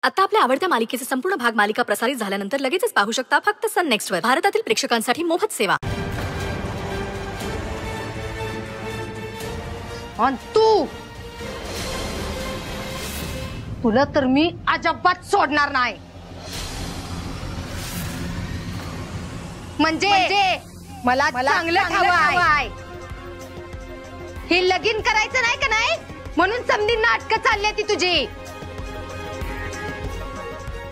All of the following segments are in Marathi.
आता आपल्या आवडत्या मालिकेचे संपूर्ण भाग मालिका प्रसारित झाल्यानंतर लगेचच पाहू शकता फक्त सन नेक्स्ट वर. भारतातील प्रेक्षकांसाठी मोफत सेवा. तुला तर मी अजिबात सोडणार नाही. म्हणजे मला चांगलं हवंय. हे लगीन करायचं नाही का नाही म्हणून समधी नाटक चालली ती तुझी.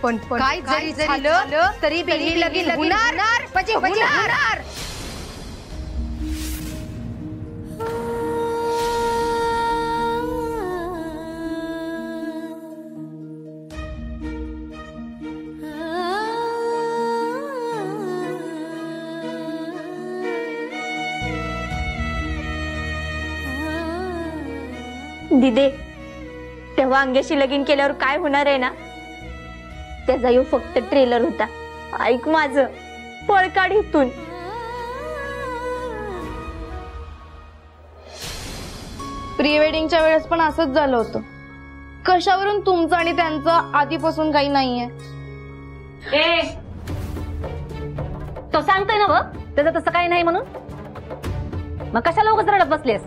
पण काय जरी झालं तरी ही लगीन होणार म्हणजे होणार. दिदे, तेव्हा अंग्याशी लगीन केल्यावर काय होणार आहे ना, त्याचा यो फक्त ट्रेलर होता. ऐक माझं, पळ काढ इथून. प्री वेडिंगच्या वेळेस पण असंच झालं होतं. कशावरून तुमचं आणि त्यांचं आधीपासून काही नाहीये. तो सांगतोय ना व त्याचं तसं काही नाही म्हणून, मग कशाला उगाच रडत बसलेस.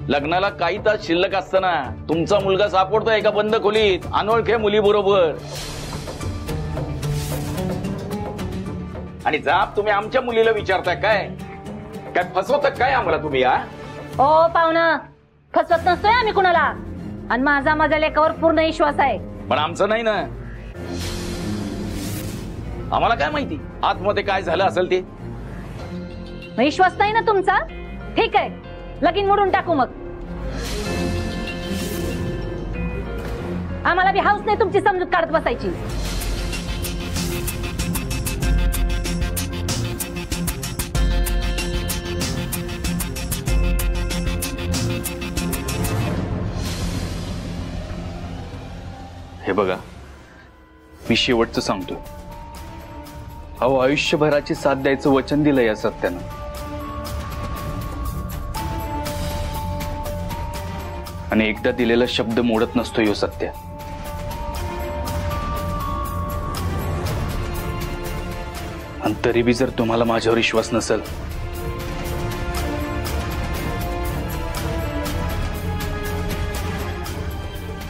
लग्नाला काही तास शिल्लक असताना तुमचा मुलगा सापडतोय एका बंद खोलीत अनोळख्या मुली बरोबर. आणि जाब तुम्ही आमच्या मुलीला विचारताय काय फसवत काय आम्हाला तुम्ही? ओ पाहुणं, फसवत नसतोय आम्ही कुणाला, आणि माझा माझ्या लेकावर पूर्ण विश्वास आहे. पण आमचं नाही ना. आम्हाला काय माहिती आतमध्ये काय झालं असेल ते. विश्वास नाही ना तुमचा? ठीक आहे, लगीन मोडून टाकू. मग आम्हाला बी हाऊस नाही तुमची समजूत काढत बसायची. हे बघा, मी शेवटचं सांगतो. अहो, आयुष्यभराची साथ द्यायचं वचन दिलं या सत्यानं. आणि एकदा दिलेला शब्द मोडत नसतो यो सत्य. आणि तरी बी जर तुम्हाला माझ्यावर विश्वास नसेल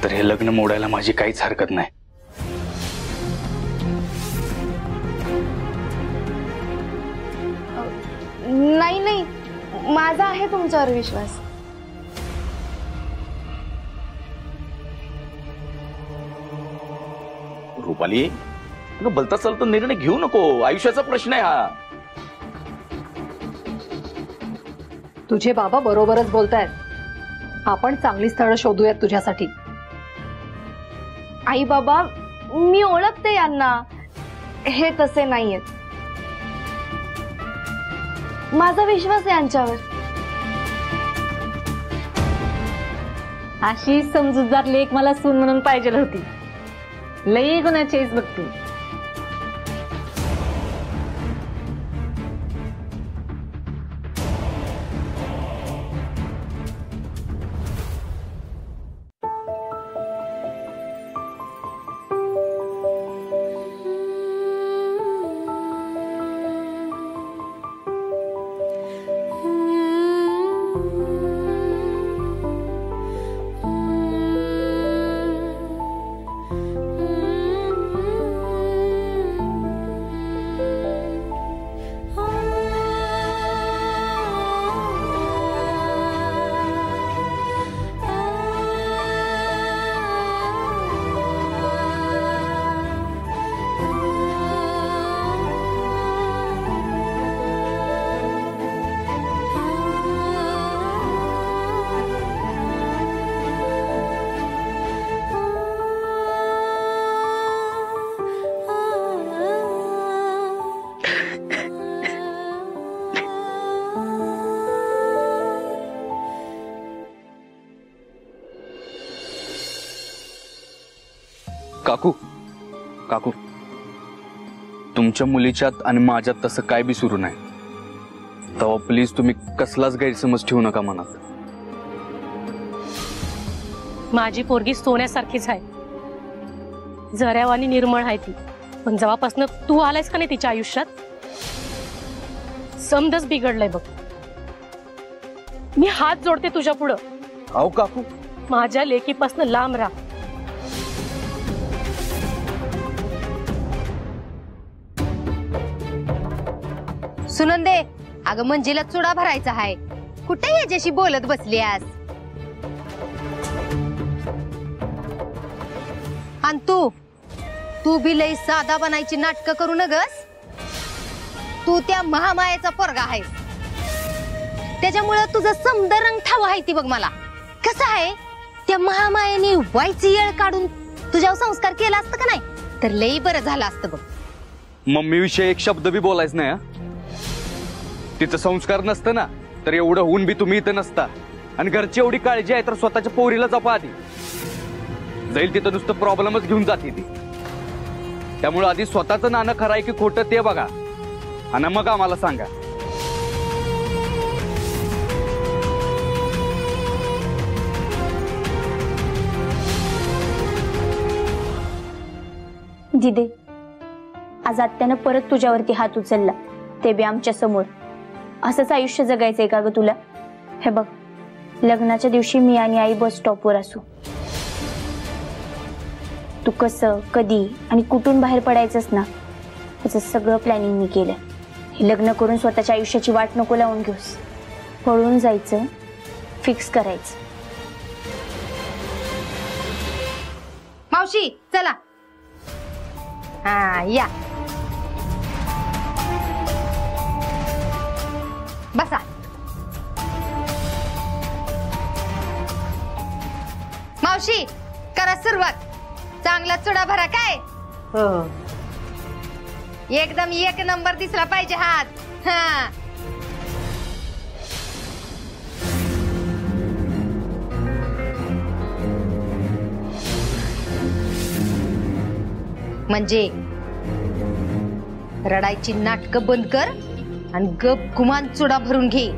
तर हे लग्न मोडायला माझी काहीच हरकत नाही. नाही नाही, माझा आहे तुमच्यावर विश्वास. रुपाली, भलता चालता निर्णय घेऊ नको. आयुष्याचा प्रश्न आहे हा. तुझे बाबा बरोबरच बोलतायत. आपण चांगली स्थळं शोधूयात तुझ्यासाठी. आई बाबा, मी ओळखते यांना, हे तसे नाहीयेत. माझा विश्वास आहे यांच्यावर. अशी समजूतदार लेक मला सून म्हणून पाहिजे होती. लई गुणाची आहेस बघ तू. काकू, काकू, तुमच्या मुलीच्यात आणि माझ्यात तसं काय बी सुरू नाही. तेव्हा प्लीज तुम्ही कसलाच गैरसमज ठेवू नका मनात. माझी पोरगी सोन्यासारखीच आहे, झऱ्यावानी निर्मळ आहे ती. पण जेव्हापासून तू आलायस का नाही तिच्या आयुष्यात, समजच बिघडलंय बघ. मी हात जोडते तुझ्या पुढं. अहो काकू, माझ्या लेकीपासून लांब राहा. सुनंदे, अगं मंजीला चुडा भरायचा आहे, कुठे याच्याशी बोलत बसलीस? आणि तू बी लई साधा बनायची नाटकं करू नगस. तू त्या महामायेचा पोरगा आहेस, त्याच्यामुळे तुझं समदरंग ठाव आहे ती बघ. मला कसं आहे, त्या महामायेने व्हायची येळ काढून तुझ्यावर संस्कार केला असतं का नाही तर लई बरं झालं असतं बघ. मम्मी विषयी एक शब्द बी बोलायच नाही. तिचं संस्कार नसतं ना तर एवढं होऊन बी तुम्ही इथं नसता. आणि घरची एवढी काळजी आहे तर स्वतःच्या पोरीला जपा आधी. जाईल तिथं नुसतं प्रॉब्लेमच घेऊन जाते ती. त्यामुळे आधी स्वतःचं नाणं खरं आहे की खोटं ते बघा आणि मग आम्हाला सांगा. दिदे, आज आत्यानं परत तुझ्यावरती हात उचलला, ते बी आमच्या समोर. असंच आयुष्य जगायचंय का ग तुला? हे बघ, लग्नाच्या दिवशी मी आणि आई बस स्टॉपवर असू. तू कसं, कधी आणि कुठून बाहेर पडायचंस ना, त्याचं सगळं प्लॅनिंग मी केलं. हे लग्न करून स्वतःच्या आयुष्याची वाट नको लावून घेऊस. पळून जायचं, फिक्स करायचं. मावशी चला. हा या, बसा. मावशी करा सुरुवात. चांगला चुडा भरा काय. एकदम एक नंबर दिसला पाहिजे हात. हा, म्हणजे रडायची नाटकं बंद कर आणि गप गुमान चुडा भरून घे.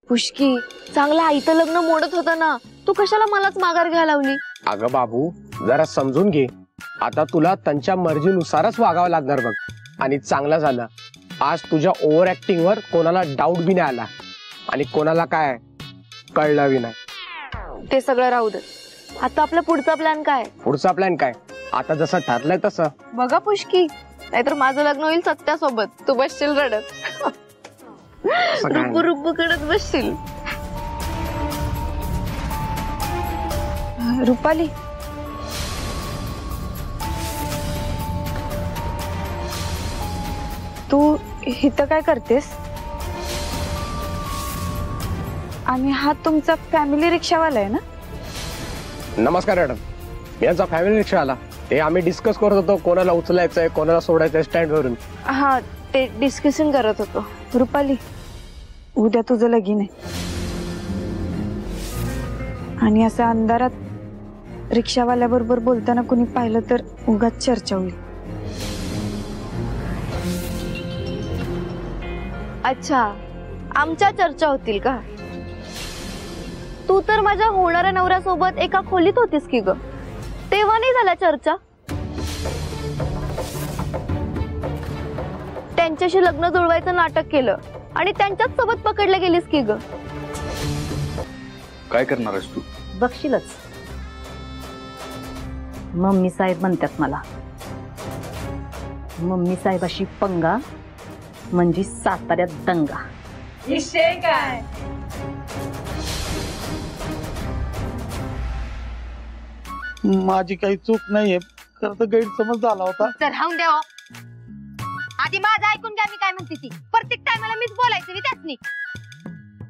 पुष्की, चांगलं आईचं लग्न मोडत होतं ना, तू कशाला मलाच माघार घ्यायला लावली? अगं बाबू, जरा समजून घे. आता तुला त्यांच्या मर्जीनुसारच वागावं लागणार बघ. आणि चांगलं झालं आज तुझ्या ओव्हर ऍक्टिंग वर कोणाला डाऊट बी नाही आला आणि कोणाला काय कळलं बी नाही. ते सगळं राहू दे. आता आपला पुढचा प्लॅन काय? पुढचा प्लॅन काय, आता जसं ठरलंय तसं. बघा पुष्की, नाहीतर माझं लग्न होईल सत्यासोबत, तू बसशील रडत. रुब्बू रुब्बू कडत बसशील. रुपाली, तू इथं काय करतेस? आणि हा तुमचा फॅमिली रिक्षावाला आहे ना? नमस्कार मॅडम, मी यांचा फॅमिली रिक्षावाला. ते आम्ही डिस्कस करत होतो कोणाला उचलायचंय कोणाला सोडायचंय स्टँड वरून. हा, ते डिस्कशन करत होतो. रुपाली, उद्या तुझं लगीन आहे आणि असं अंधारात रिक्षावाल्याबरोबर बोलताना कुणी पाहिलं तर उगाच चर्चा होईल. अच्छा, आमच्या चर्चा होतील का? तू तर माझ्या होणाऱ्या नवऱ्यासोबत एका खोलीत होतीस की ग, ते तेव्हा नाही झाला चर्चा? त्यांच्याशी लग्न जुळवायचं नाटक केलं आणि त्यांच्याच सोबत पकडला गेलीस की ग. काय करणार आहेस तू? बघशीलच. मम्मी साहेब म्हणतात मला. मम्मी साहेबाशी पंगा म्हणजे साताऱ्यात दंगा. विषय काय? माझी काही चूक नाहीये, खरं तर गैरसमज झाला होता. तर राहून द्या. आधी माझं ऐकून घ्या मी काय म्हणते ती. प्रत्येक टायमाला मीच बोलायचं त्याचनी.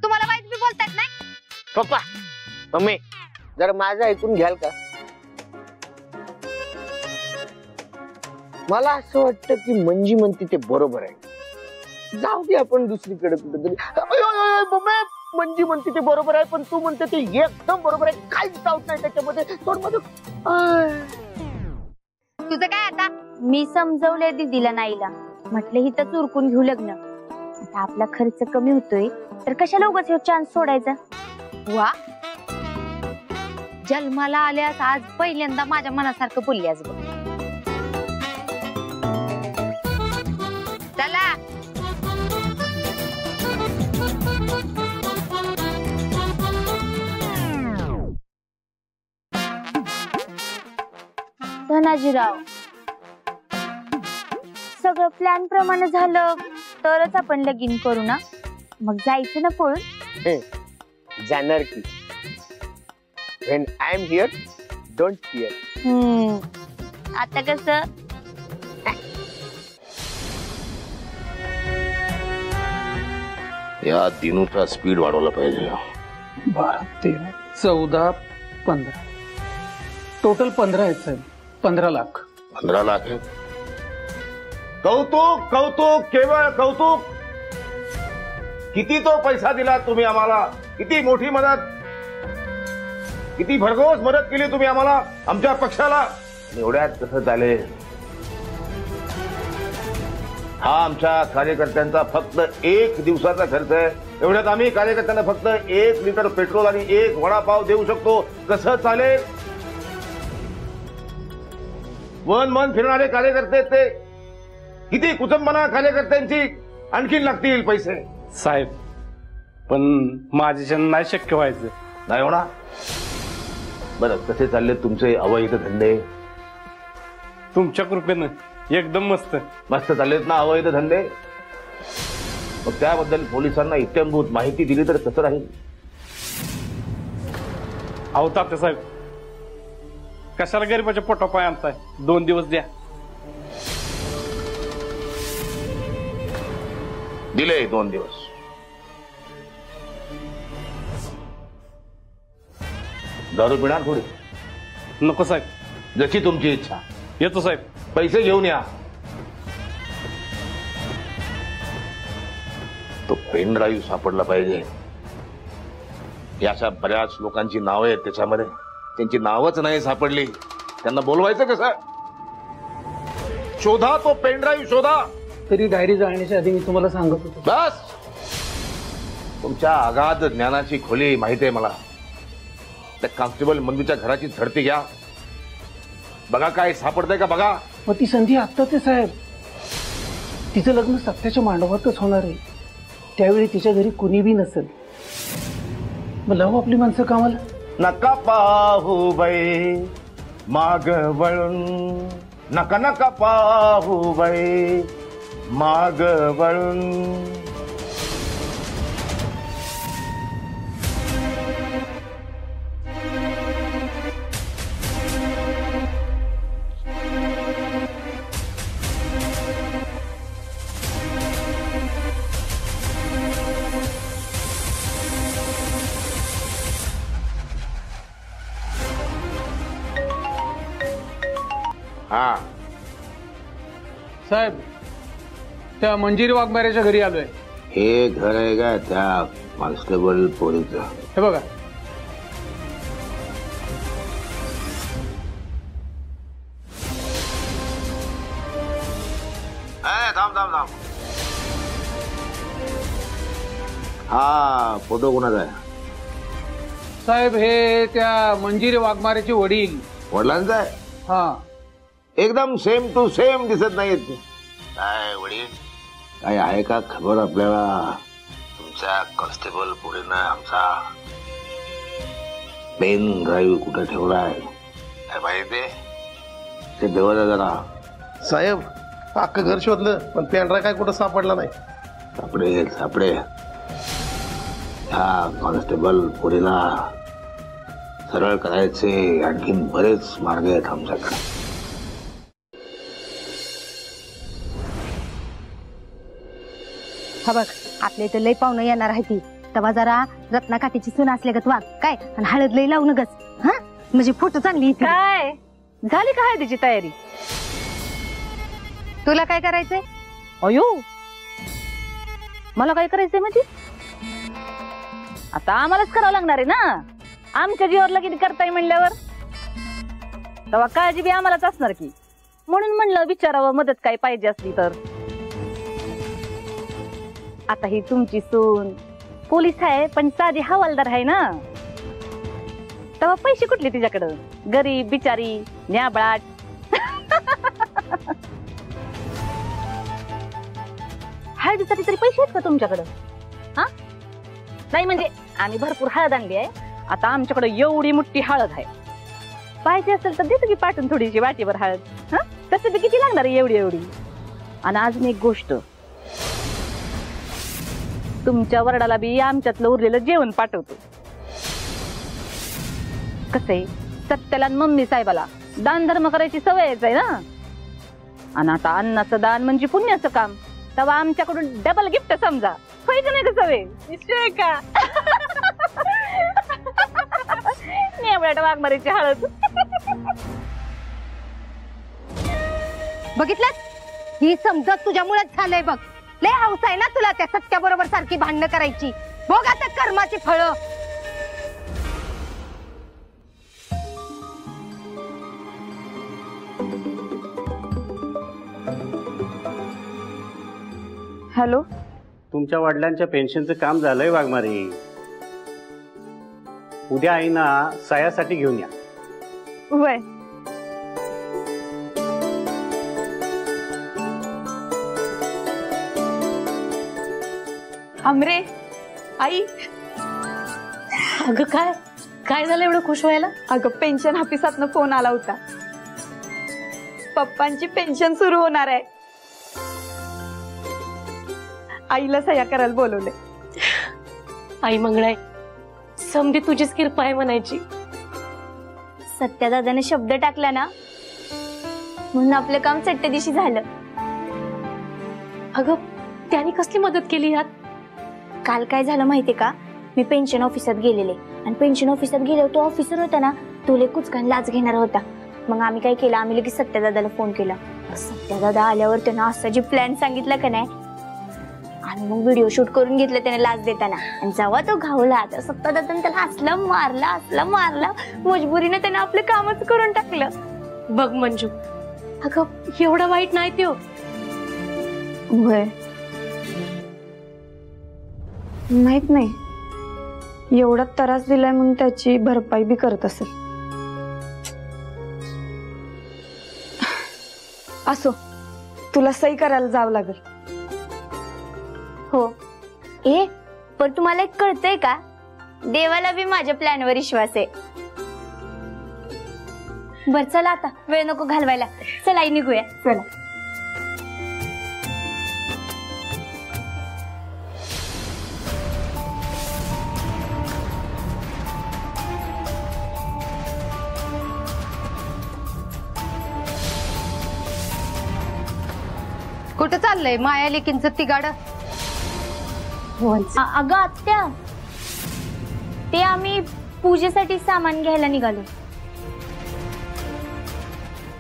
तुम्हाला वाईट बी बोलतात नाही. पप्पा मम्मी जरा माझं ऐकून घ्याल का? मला असं वाटतं की मंजी म्हणते ते बरोबर आहे. जाऊ दे आपण दुसरीकडे कुठेतरी. मंजी म्हणते ते बरोबर आहे, पण तू म्हणते ते एकदम बरोबर आहे. काहीच डाऊट नाही त्याच्यामध्ये. तुझं काय आता? मी समजवले दीदीला नाईला. म्हटलं हिथं उरकून घेऊ लग्न. आता आपला खर्च कमी होतोय तर कशाला उगाच ह्यो चान्स सोडायचा. वा, जन्माला आल्यास आज पहिल्यांदा माझ्या मनासारखं बोलल्यास बघ. चला. धनाजीराव, सगळं प्लॅन प्रमाणे झालं तरच आपण लगीन करू ना. मग जायचं ना पळून. जाणार की. When I am here, don't fear. आता कसं? या दिनूचा स्पीड वाढवला पाहिजे. 12, 13, 14, 15 टोटल 15 आहेत साहेब. 15 लाख. 15 लाख आहे. कौतुक कौतुक केवळ कौतुक. किती तो पैसा दिला तुम्ही आम्हाला. किती मोठी मदत, किती भरघोस मदत केली तुम्ही आम्हाला, आमच्या पक्षाला. एवढ्यात कसं चालेल? हा आमच्या कार्यकर्त्यांचा फक्त 1 दिवसाचा खर्च आहे. एवढ्यात आम्ही कार्यकर्त्यांना फक्त 1 लिटर पेट्रोल आणि 1 वडापाव देऊ शकतो. कसं चालेल? मन फिरणारे कार्यकर्ते ते किती कुटुंबांना कार्यकर्त्यांची आणखीन लागतील पैसे. साहेब पण माझ्याच्यानं नाही शक्य व्हायचं. नाही होणार. बरं कसे चालले तुमचे अवैध धंदे? तुमच्या कृपेनं एकदम मस्त. मस्त चाललेत ना अवैध धंदे? मग त्याबद्दल पोलिसांना इत्यंभूत माहिती दिली तर कसं राहील? अहो तात्यासाहेब, कशाला गरीबाच्या पोटापाय आणताय? 2 दिवस द्या. दिले 2 दिवस. दारू पिणार थोडी? नको साहेब. जशी तुमची इच्छा. येतो साहेब. पैसे घेऊन या. तो पेन ड्राईव्ह सापडला पाहिजे. याच्या बऱ्याच लोकांची नावं आहेत त्याच्यामध्ये. त्यांची नावच नाही सापडली. त्यांना बोलवायचं कसं? शोधा तो पेन ड्राईव्ह शोधा. तरी डायरी जाळण्याच्या आधी मी तुम्हाला सांगत होतो. बस. तुमच्या अगाध ज्ञानाची खोली माहिती आहे मला. त्या कॉन्स्टेबल मंजूच्या घराची झडती घ्या. बघा काय सापडतंय का बघा. मग ती संधी आत्ताच आहे साहेब. तिचं लग्न सत्याच्या मांडवातच होणार आहे. त्यावेळी तिच्या घरी कुणी बी नसेल. मग लावू आपली माणसं कामाला. नका पाहू बाई माग वळून. नका नका पाहू बाई माग वळून. हा साहेब, त्या मंजिरी वाघमारेच्या घरी आलोय. हे घर आहे का त्या कॉन्स्टेबल पोरीचं? हे बघा. थांब थांब थांब. हा फोटो कोणाचा आहे? साहेब हे त्या मंजिरी वाघमारेचे वडील. वडिलांचा आहे? हा एकदम सेम टू सेम दिसत नाहीत. काय वडील, काय आहे का खबर आपल्याला? तुमच्या कॉन्स्टेबल पुढेनं आमचा पेन ड्राईव्ह कुठे ठेवलाय काय माहिती? ते देवाला जरा. साहेब अख्खं घर शोधलं पण पेनड्राईव्ह काय कुठं सापडला नाही. सापडे सापडे. ह्या कॉन्स्टेबल पुढेला सरळ करायचे आणखीन बरेच मार्ग आहेत आमच्याकडे. हा बघ, आपल्या इथे लय पाहुणं येणार आहे ती. तेव्हा जरा रत्नाकाठीची सून असल्या वाग काय आणि हळद लय लावू नगस. हा म्हणजे फोटो चांगली. काय झाली काय तिची तयारी? तुला काय करायचंय? अयो मला काय करायचंय म्हणजे? आता आम्हालाच करावं लागणार आहे ना. आमच्या जीवावरला किती करताय म्हणल्यावर तेव्हा काळजी बी आम्हालाच असणार की. म्हणून म्हणलं विचारावं मदत काय पाहिजे असली तर. आता ही तुमची सून पोलीस आहे पण साधी हवालदार आहे ना. तेव्हा पैसे कुठले तिच्याकडं? गरीब बिचारी न्याबळाट. हळदीसाठी तरी पैसे आहेत का तुमच्याकडं? हा नाही म्हणजे आम्ही भरपूर हळद आणली आहे. आता आमच्याकडे एवढी मोठी हळद आहे. पाहिजे असेल तर देतो की पाठवून थोडीशी वाटीवर हळद. हा तसं बी किती लागणार आहे एवढी एवढी. आणि अजून एक गोष्ट, तुमच्या वरडाला बी आमच्यातलं उरलेलं जेवण पाठवतो. कसंय सत्याला मम्मी साहेबाला दान धर्म करायची सवयच आहे ना. आणि आता अन्नाचं दान म्हणजे पुण्याचं काम. तेव्हा आमच्याकडून डबल गिफ्ट समजा. व्हायचं नाही का सवय? निश्चय का? वाघमारीची हळद. बघितलं, ही समजत तुझ्यामुळेच झालंय बघ. लय हौस आहे ना तुला त्या सत्या बरोबर सारखी भांडणं करायची. बघ आता कर्माची फळं. हॅलो, तुमच्या वडिलांच्या पेन्शनचं काम झालंय वाघमारी. उद्या आईना सह्यासाठी घेऊन या. वय आमरे आई. अगं काय काय झालं एवढं खुश व्हायला? अगं पेन्शन ऑफिसातनं फोन आला होता. पप्पांची पेन्शन सुरू होणार आहे. आईला सह्या करायला बोलवले. आई मंगळाय समधी तुझीच कृपा आहे म्हणायची. सत्या दादाने शब्द टाकला ना म्हणून आपलं काम चट्ट दिवशी झालं. अगं त्याने कसली मदत केली यात? काल काय झालं माहितीये का? मी पेन्शन ऑफिसात गेलेले आणि पेन्शन ऑफिसात गेले तो ऑफिसर होता ना, तो लय कुचकान लाच घेणार होता. मग आम्ही काय केलं, आम्ही लगेच सत्यादादाला फोन केला. सत्यादादा आल्यावर त्यानं असं जे प्लॅन सांगितलं का नाही, आम्ही मग व्हिडिओ शूट करून घेतलं त्याने लाच देताना. आणि जेव्हा तो घावला तर सत्यादादाने त्याला असला मारला मजबुरीने त्याने आपलं कामच करून टाकलं. बघ मंजू, अगं एवढा वाईट नाही त्यो. होय माहित नाही, एवढा त्रास दिलाय म्हणून त्याची भरपाई बी करत असेल. असो, तुला सही करायला जावं लागेल. हो. पण तुम्हाला एक कळतंय का, देवाला बी माझ्या प्लॅनवर विश्वास आहे. बर चला आता, वेळ नको घालवायला. चला आई निघूया. चला. कुठं चाललंय माया लेकींचं तिगाड? अगं आत्या, ते आम्ही पूजेसाठी सामान घ्यायला निघालो.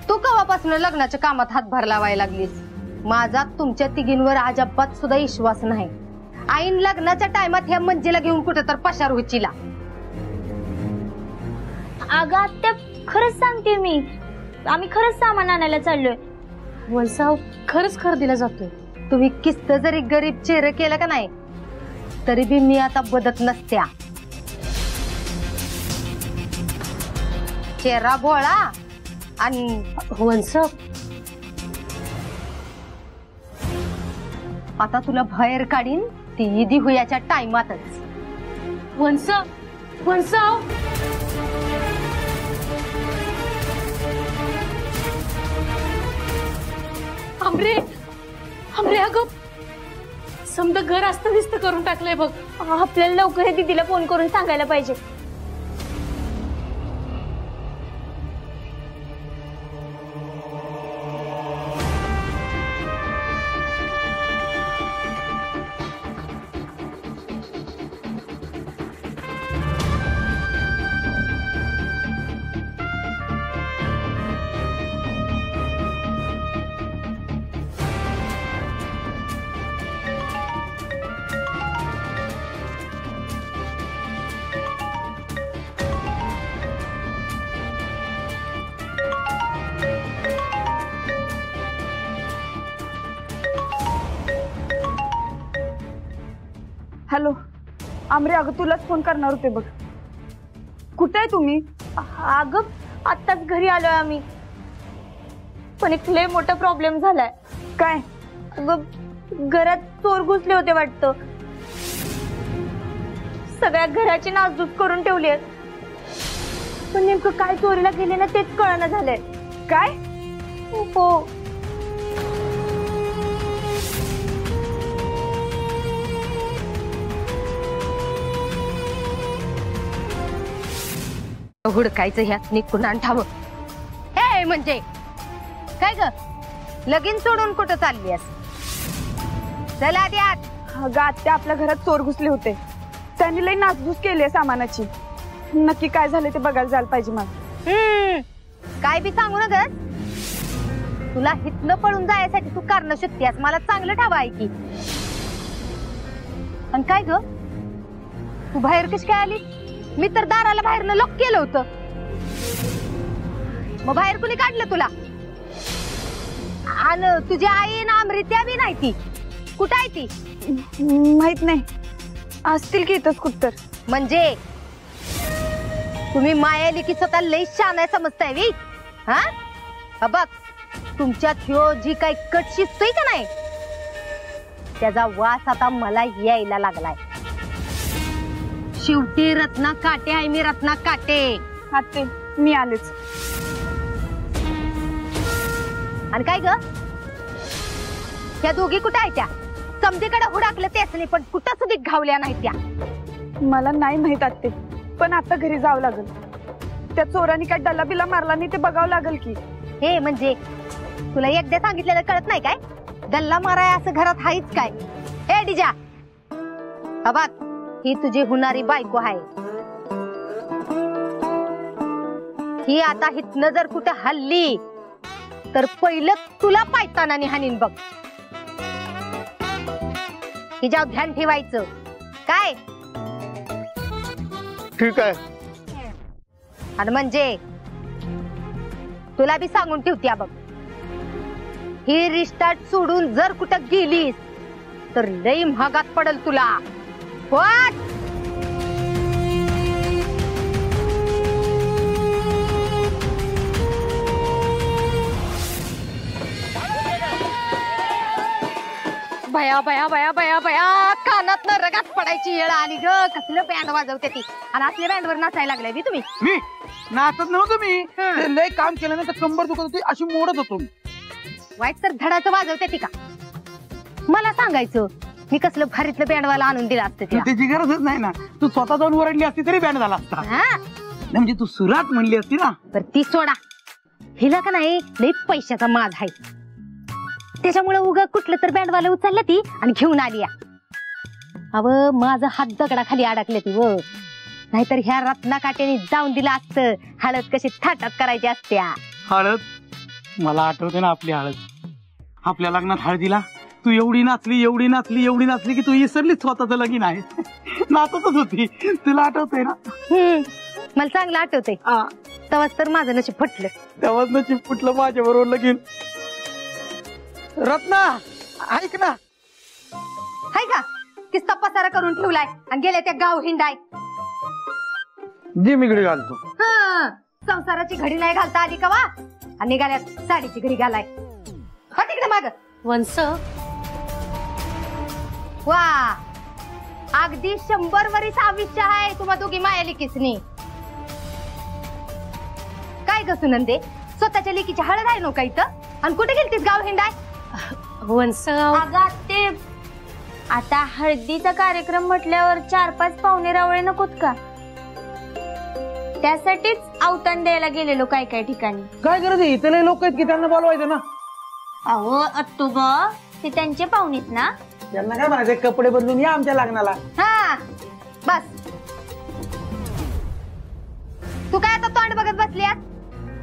तू केव्हापासून लग्नाच्या कामात हातभार लावायला लागलीस? माझा तुमच्या तिघींवर अजिबात सुद्धा विश्वास नाही. आईन लग्नाच्या टायमात ह्या मंजीला घेऊन कुठं तर पशार होचीला. अगं आत्या, खरंच सांगते मी, आम्ही खरंच सामान आणायला चाललोय. वलसाव खरंच खरेदीला जातोय. तुम्ही किस्त जरी गरीब चेहरे केलं का नाही, तरी बी मी आता बदत नसत्या. चेहरा भोळा आणि वंस आता तुला बाहेर काढीन ती ईदी हुयाच्या टाइमातच. वंस वंस आमरे आमरे अगं समजा घर असतं दिसतं करून टाकलंय बघ. आपल्याला लवकर हे दीदीला फोन करून सांगायला पाहिजे. हॅलो आमरे, अगं तुलाच फोन करणार होते बघ. कुठे आहे तुम्ही? अगं आत्ताच घरी आलोय आम्ही, पण एक लय मोठा प्रॉब्लेम झालाय. काय? अगं घरात चोर घुसले होते वाटतं. सगळ्या घराची नासधूस करून ठेवली आहेत, पण नेमकं काय चोरीला गेले ना तेच कळना झालंय. काय? हो. हुडकायचं ह्यात निघून आणठावं. हे म्हणजे काय ग, लगीन सोडून कुठं चालली आहेस? चला द्यात. अगं आत्या, आपल्या घरात चोर घुसले होते, त्यांनी लई नासधूस केली सामानाची. नक्की काय झालं ते बघायला जायला पाहिजे मला. काय बी सांगू ना ग, तुला हितनं पळून जायसाठी तू कारण शोधतेस. मला चांगलं ठाव आहे की. आणि काय ग, तू बाहेर कशी काय आली? मी तर दाराला बाहेरनं लॉक केलं होतं. मग बाहेर कुणी काढलं तुला? आणि तुझी आई ना अमृत्या बी नाही, ती कुठं आहे? ती माहित नाही, असतील की इथंच कुठं. म्हणजे तुम्ही मायाली की स्वतः लई शान आहे समजताय वी? हा बघ, तुमच्यात ह्यो जी काही कट शिजतोय का नाही, त्याचा वास आता मला यायला लागलाय. शेवटी रत्ना काटे आहे मी, रत्ना काटे. आते मी आलेच. आणि काय ग, त्या दोघी कुठं आहे? त्या समधीकडे हुडाकलं तेच नाही, पण कुठं सुधी घावल्या नाही त्या. मला नाही माहित आते, पण आता घरी जावं लागेल. त्या चोरांनी काय डल्ला बिल्ला मारला नाही ते बघावं लागेल की. हे म्हणजे तुला एकदा सांगितलेलं कळत नाही काय? डल्ला माराय असं घरात हायच काय? हे डिजा, बघ ही तुझी हुनारी बायको आहे. ही आता हितनं जर कुठं हल्ली तर पहिलं तुला पायतानाने हानीन बघ. हिच्यावर ध्यान ठेवायचं काय? ठीक आहे. आणि म्हणजे तुला बी सांगून ठेवत्या बघ, ही रिस्टार्ट सोडून जर कुठं गेलीस तर लई महागात पडल तुला. What? बया बया बया बया बया, कानात न रगात पडायची येळ आली ग. कसलं बँड वाजवते ती, आणि असल्या बँडवर नाचायला लागलाय बी तुम्ही. मी नाचत नव्हतो, मी लय काम केलं ना तर कंबर दुखत होती, अशी मोडत होतो. वाईट तर धडाचं वाजवते ती का? मला सांगायचं, मी कसलं भारीतलं बँडवाला आणून दिला असतं. त्याची गरजच नाही ना, तू स्वतः जाऊन ओरडली असती तरी बँड झाला असता. म्हणजे तू सुरात म्हणली असती ना. तर ती सोडा, हिला का नाही लई पैशाचा माज आहे, त्याच्यामुळे उगा कुठलं तर बँडवाला उचललं ती आणि घेऊन आली. अव माझं हात दगडाखाली अडकले ती व, नाहीतर ह्या रत्ना काट्याने जाऊन दिलं असतं. हळद कशी थाटात करायची असत्या. हळद? मला आठवते ना आपली हळद. आपल्या लग्नात हळदीला तू एवढी नाचली एवढी नाचली एवढी नाचली की तू विसरली स्वतःच लगीन आहे. नाचतच होती. तुला आठवतंय ना? मला चांगलं आठवतंय. तेव्हाच तर माझं नशीब फुटलं. तेव्हाच नशीब फुटलं माझ्या बरोबर लगीन. रत्ना ऐक ना, हाय का किस्ता पसारा करून ठेवलाय आणि गेल्या त्या गाव हिंडाय. जी मी घडी घालतो. संसाराची घडी नाही घालता आली का वा? आणि निघाल्यात साडीची घडी घालाय. हो तिकडे माग. वंस वा अगदी 100 वरीस आयुष्य आहे तुम्हा दोघी माया लिकीसनी. काय ग सुनंदे, स्वतःच्या लेकीची हळद आहे नो का इथं? आणि कुठे गेलतीस गाव हिंडाय? वंस अगं ते आता हळदीचा कार्यक्रम म्हटल्यावर 4-5 पाहुणे रावळे नकोत का? त्यासाठीच अवतान द्यायला गेलेलो काय काय ठिकाणी. काय करायचं, इथले लोक आहेत की त्यांना बोलवायचं ना. अहो अत्तू ग, ते त्यांचे पाहुणेत ना. त्यांना काय म्हणायचे, कपडे बदलून या आमच्या लग्नाला. हा बस, तू काय आता तोंड बघत बसलीस?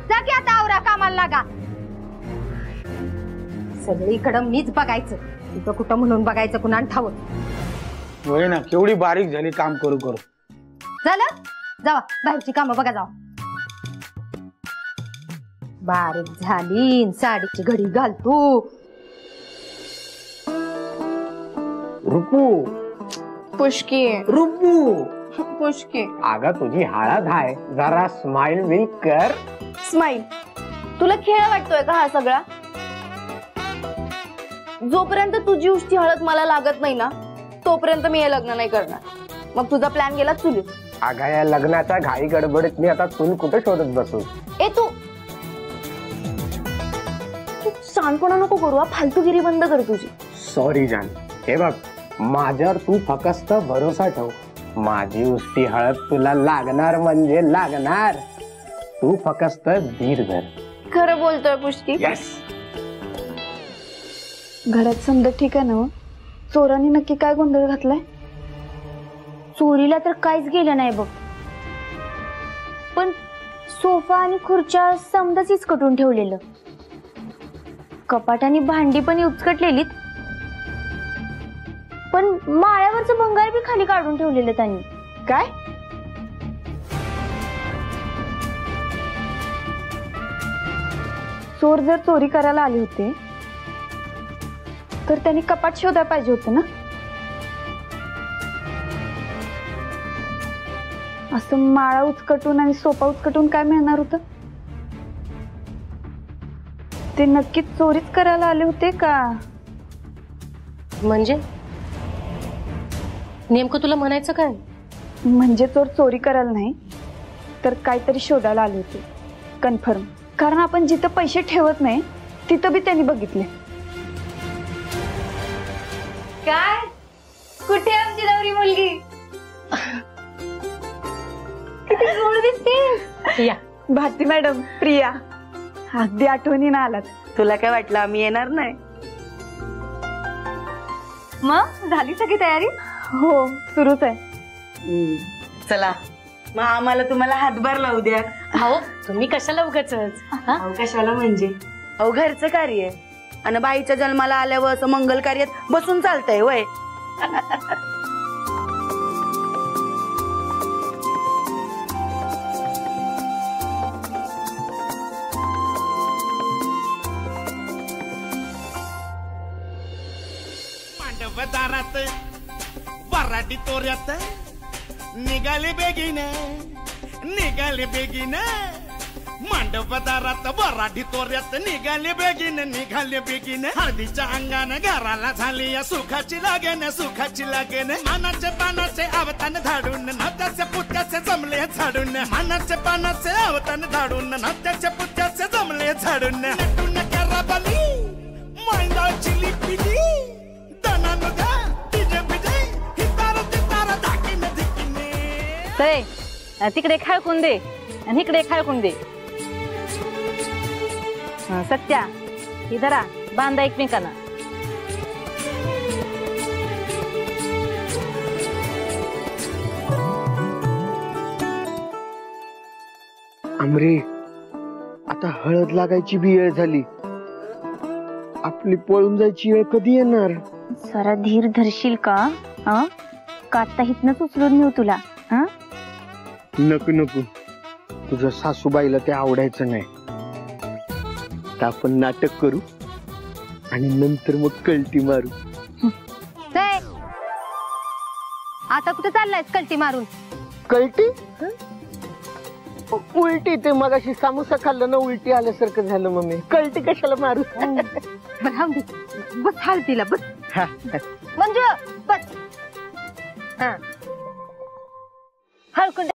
जा की आता आवरा, कामाला लागा. सगळीकडं मीच बघायचं, कुठं कुठं म्हणून बघायचं कुणा ठावं. होय ना, केवढी बारीक झाली काम करू करू. झालं, जावा बाहेरची कामं बघा जावा. बारीक झाली, साडीची घडी घालतो. रुपू पुष्की रुपू पुष्की. अगं तुझी हळद आहे, जरा स्माइल विल कर. स्माईल, तुला खेळ वाटतोय का हा सगळा? जोपर्यंत तुझी उष्टी हळद मला लागत नाही ना, तोपर्यंत मी हे लग्न नाही करणार. मग तुझा प्लॅन गेला चुलीत. अगं या लग्नाच्या घाई गडबडीत मी आता चूल कुठे शोधत बसू? ए तू सांडपणा नको करू, फालतूगिरी बंद कर तुझी. सॉरी जान. हे बघ, माझ्यावर तू फक्त भरोसा ठेव. माझी उष्टी हळद तुला लागणार म्हणजे लागणार. तू फक्त धीर धर. खरं बोलतोय पुष्टी? यस. घरात समजा ठीक आहे ना? चोरांनी नक्की काय गोंधळ घातलाय? चोरीला तर काहीच गेलं नाही बघ, पण सोफा आणि खुर्च्या समजाच कटून ठेवलेलं. कपाट आणि भांडी पण उचकटलेलीत, पण माळ्यावरचं भंगार बी खाली काढून ठेवलेलं त्यांनी. काय? चोर जर चोरी करायला आले होते तर त्यांनी कपाट शोधायला पाहिजे होतं ना. असं माळा उचकटून आणि सोपा उचकटून काय मिळणार होतं? ते नक्कीच चोरीच करायला आले होते का? म्हणजे नेमकं तुला म्हणायचं काय? म्हणजे चोर चोरी करायला नाही तर काहीतरी शोधायला आले होते, कन्फर्म. कारण आपण जिथं पैसे ठेवत नाही तिथं बी त्यांनी बघितले. काय? कुठे आमची नवरी मुलगी? किती गोड दिसते. या भारती मॅडम, प्रिया, अगदी आठवणीनं आलात. तुला काय वाटलं आम्ही येणार नाही? मग झाली सगळी तयारी? हो, सुरूच आहे. चला मग आम्हाला तुम्हाला हातभार लावू द्या. हो, तुम्ही कशाला उगाच? कशाला म्हणजे? अहो घरचं कार्य आहे, आणि बाईच्या जन्माला आल्यावर असं मंगल कार्यात बसून चालतंय वय. दारात वराडी तोऱ्यात निघाले बेगीन, निघाले बेगीन. मांडव दारात वराडी तोऱ्यात निघाले बेगीन, निघाले बेगीन. हळदीच्या अंगाने घराला झाली या सुखाची लागेन, सुखाची लागेन. मानाचे पानाचे आवतान धाडून नात्याचे पुत्याचे जमले झाडून, मानाचे पानाचे आवतान धाडून नात्याचे पुत्याचे जमले झाडून. नटून कराबाली मैंदाची लिपिली तिकडे खाळकून दे आणि इकडे खाळकून दे. सत्या, ही धरा, बांधा एकमेकांना. आमरे, आता हळद लागायची बी वेळ झाली. आपली पळून जायची वेळ कधी येणार? जरा धीर धरशील का? का आता हितनच उचलून नेऊ तुला? नको नको, तुझ्या सासूबाईला ते आवडायचं नाही. तर आपण नाटक करू आणि नंतर मग कल्टी मारू. आता कुठे चाललायस कल्टी मारून? कल्टी? उलटी ते मगाशी समोसा खाल्लं ना उलटी आल्यासारखं झालं मम्मी कळटी कशाला मारू बस हाल तिला बस म्हणजे बस हा हळकुंड